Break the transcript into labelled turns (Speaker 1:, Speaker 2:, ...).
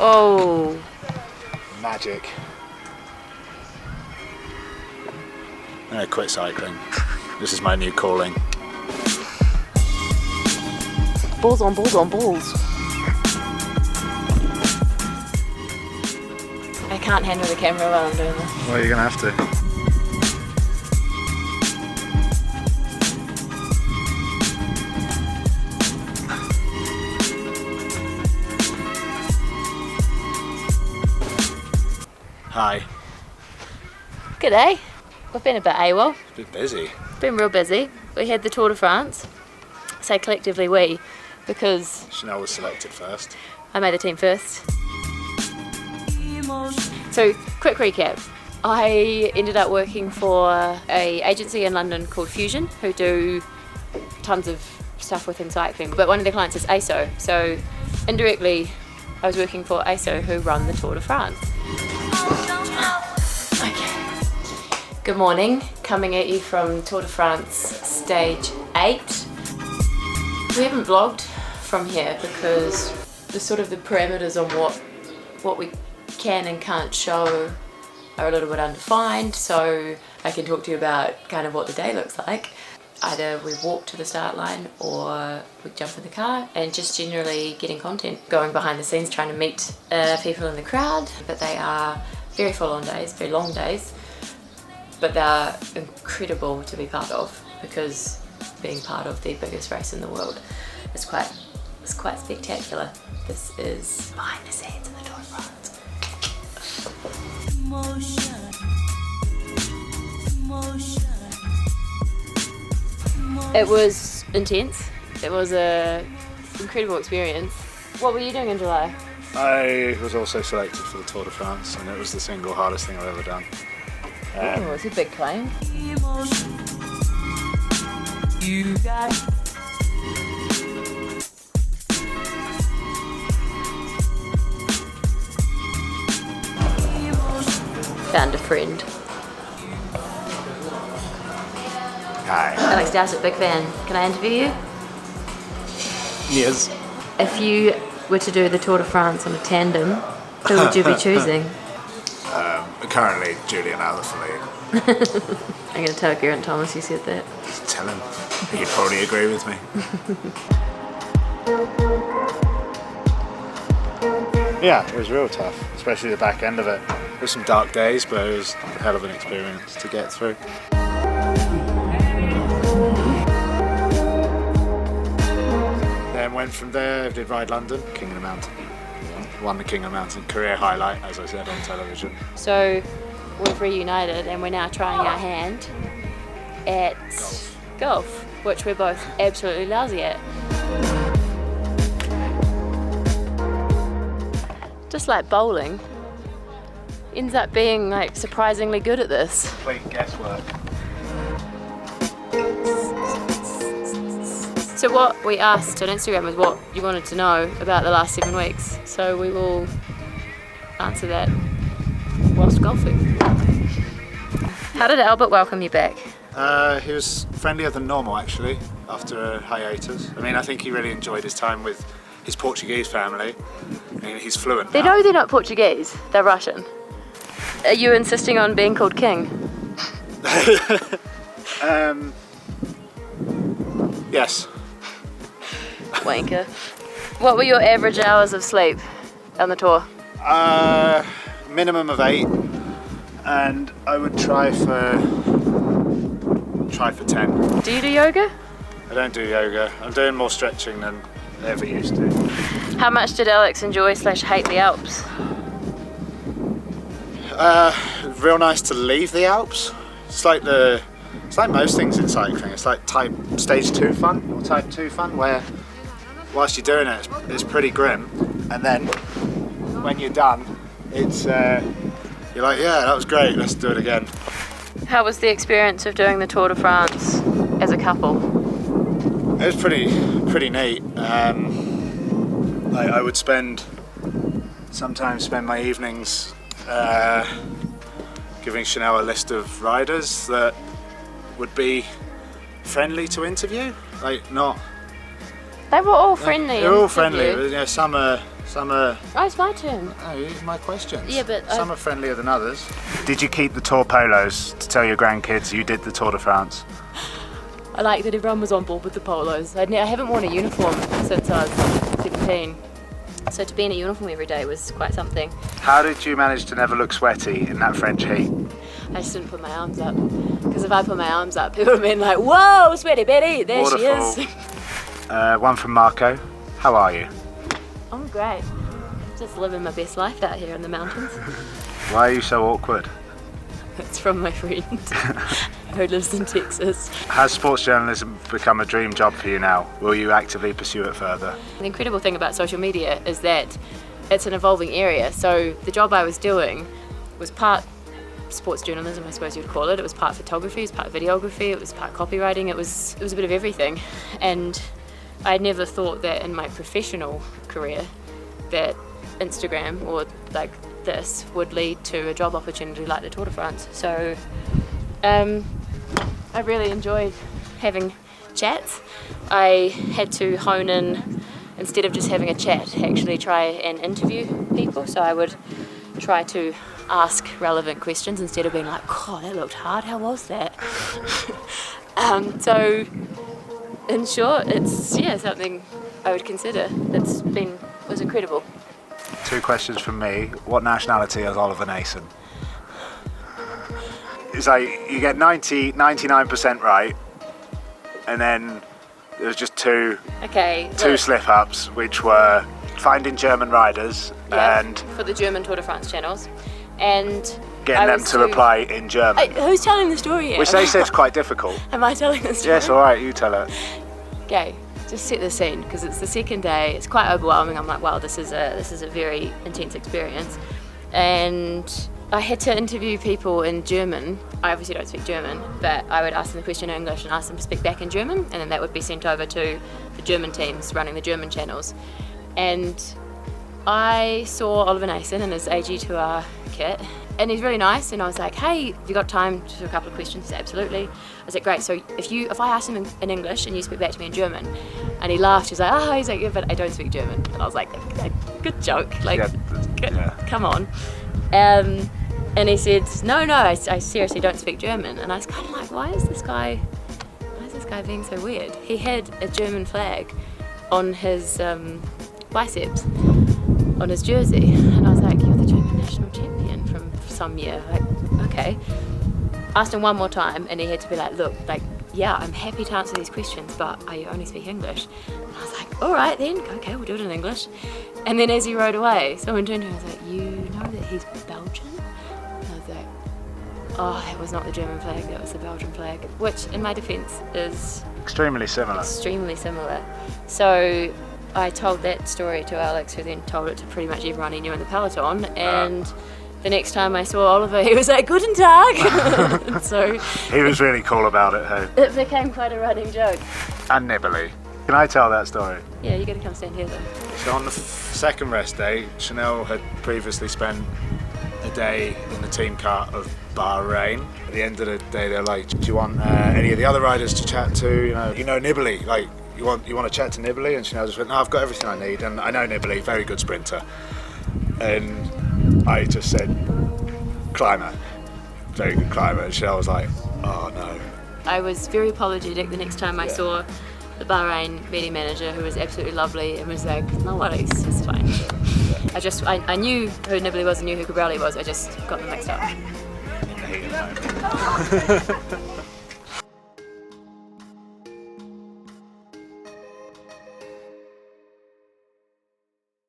Speaker 1: Oh.
Speaker 2: Magic. I'm gonna quit cycling. This is my new calling.
Speaker 1: Balls on balls on balls. I can't handle the camera while I'm doing this.
Speaker 2: Well, you're gonna have to. Hi.
Speaker 1: G'day. We've been a bit AWOL.
Speaker 2: It's a bit busy.
Speaker 1: Been real busy. We had the Tour de France. Say collectively we, because
Speaker 2: Chanel was selected first.
Speaker 1: I made the team first. So, quick recap. I ended up working for an agency in London called Fusion, who do tons of stuff within cycling, but one of their clients is ASO, so indirectly I was working for ASO, who run the Tour de France. Okay. Good morning, coming at you from Tour de France stage 8. We haven't vlogged from here because the parameters on what we can and can't show are a little bit undefined, so I can talk to you about kind of what the day looks like. Either we walk to the start line or we jump in the car, and just generally getting content, going behind the scenes, trying to meet people in the crowd. But they are very full-on days, very long days, but they are incredible to be part of, because being part of the biggest race in the world is quite spectacular. This is behind the scenes of the Tour de France. It was intense. It was an incredible experience. What were you doing in July?
Speaker 2: I was also selected for the Tour de France, and it was the single hardest thing I've ever done.
Speaker 1: Oh, it's a big claim. You got found a friend.
Speaker 2: Hi.
Speaker 1: Alex Dowsett, big fan. Can I interview you?
Speaker 2: Yes.
Speaker 1: If you were to do the Tour de France on a tandem, who would you be choosing?
Speaker 2: Currently, Julian Alaphilippe.
Speaker 1: I'm going to tell Geraint Thomas you said that.
Speaker 2: Tell him. He'd probably agree with me. Yeah, it was real tough, especially the back end of it. There were some dark days, but it was a hell of an experience to get through. Then went from there, did Ride London, King of the Mountain. Won the King of the Mountain, career highlight, as I said, on television.
Speaker 1: So we've reunited and we're now trying our hand at golf, which we're both absolutely lousy at. Just like bowling, ends up being like surprisingly good at this.
Speaker 2: Complete guesswork.
Speaker 1: So what we asked on Instagram was what you wanted to know about the last 7 weeks. So we will answer that whilst golfing. How did Albert welcome you back?
Speaker 2: He was friendlier than normal, actually, after a hiatus. I mean, I think he really enjoyed his time with his Portuguese family. I mean, he's fluent
Speaker 1: They
Speaker 2: now.
Speaker 1: know they're not Portuguese, they're Russian. Are you insisting on being called king?
Speaker 2: Yes.
Speaker 1: Wanker. What were your average hours of sleep on the tour?
Speaker 2: Minimum of 8, and I would try for 10.
Speaker 1: Do you do yoga?
Speaker 2: I don't do yoga. I'm doing more stretching than I ever used to.
Speaker 1: How much did Alex enjoy / hate the Alps?
Speaker 2: Real nice to leave the Alps. It's like most things in cycling. It's like type stage 2 fun or type 2 fun, where whilst you're doing it, it's pretty grim, and then when you're done, it's you're like, yeah, that was great. Let's do it again.
Speaker 1: How was the experience of doing the Tour de France as a couple?
Speaker 2: It was pretty neat. I would sometimes spend my evenings giving Chanel a list of riders that would be friendly to interview, like not
Speaker 1: They were all friendly.
Speaker 2: They're all friendly. You know, some are.
Speaker 1: Oh, it's my turn.
Speaker 2: Oh, these are my questions.
Speaker 1: Yeah, but
Speaker 2: some are friendlier than others. Did you keep the Tour polos to tell your grandkids you did the Tour de France?
Speaker 1: I like that everyone was on board with the polos. I haven't worn a uniform since I was 17, so to be in a uniform every day was quite something.
Speaker 2: How did you manage to never look sweaty in that French heat?
Speaker 1: I just didn't put my arms up, because if I put my arms up, people would have been like, whoa, sweaty Betty, there
Speaker 2: Waterfall.
Speaker 1: she is.
Speaker 2: One from Marco. How are you?
Speaker 1: I'm great. Just living my best life out here in the mountains.
Speaker 2: Why are you so awkward?
Speaker 1: It's from my friend who lives in Texas.
Speaker 2: Has sports journalism become a dream job for you now? Will you actively pursue it further?
Speaker 1: The incredible thing about social media is that it's an evolving area. So the job I was doing was part sports journalism, I suppose you'd call it. It was part photography, it was part videography, it was part copywriting. It was a bit of everything. And I never thought that in my professional career that Instagram or like this would lead to a job opportunity like the Tour de France. So I really enjoyed having chats. I had to hone in, instead of just having a chat, actually try and interview people. So I would try to ask relevant questions instead of being like, oh, that looked hard, how was that? So in short, it's something I would consider. Was incredible.
Speaker 2: 2 questions from me. What nationality is Oliver Nason? It's like you get 99% right, and then there's just two slip-ups, which were finding German riders and
Speaker 1: for the German Tour de France channels, and
Speaker 2: getting them to reply in German.
Speaker 1: Who's telling the story here?
Speaker 2: Which they say is quite difficult.
Speaker 1: Am I telling the story?
Speaker 2: Yes, all right, you tell it.
Speaker 1: Okay, just set the scene, because it's the second day. It's quite overwhelming. I'm like, wow, this is a very intense experience, and I had to interview people in German. I obviously don't speak German, but I would ask them the question in English and ask them to speak back in German, and then that would be sent over to the German teams running the German channels. And I saw Oliver Nason in his AG2R kit, and he's really nice, and I was like, hey, have you got time to do a couple of questions? He said, absolutely. I was like, great, so if I ask him in English and you speak back to me in German, and he laughed, he was like, yeah, but I don't speak German. And I was like, good joke, come on. And he said, no, I seriously don't speak German. And I was kind of like, why is this guy being so weird? He had a German flag on his biceps, on his jersey. And I was like, you're the German national champion from some year. Like, okay. Asked him one more time, and he had to be like, look, yeah, I'm happy to answer these questions, but I only speak English. And I was like, all right then, okay, we'll do it in English. And then as he rode away, someone turned to him and was like, you know that he's Belgian? And I was like, oh, that was not the German flag, that was the Belgian flag, which in my defence is
Speaker 2: extremely similar.
Speaker 1: So I told that story to Alex, who then told it to pretty much everyone he knew in the peloton, and the next time I saw Oliver, he was like, Guten Tag! So
Speaker 2: he was really cool about it, hey?
Speaker 1: It became quite a running joke.
Speaker 2: And nibbly. Can I tell that story?
Speaker 1: Yeah, you got to come stand here though.
Speaker 2: So on the second rest day, Chanel had previously spent a day in the team car of Bahrain. At the end of the day, they're like, do you want any of the other riders to chat to? You know Nibbly, like, you want to chat to Nibbly? And Chanel just went, no, I've got everything I need, and I know Nibbly, very good sprinter. And I just said, climber, very good climber. And Chanel was like, oh no. I
Speaker 1: was very apologetic the next time I saw the Bahrain media manager, who was absolutely lovely, and was like, no worries, it's fine. I knew who Nibbly was and knew who Cabrelli was, I just got them mixed up.
Speaker 2: In the heat of the moment.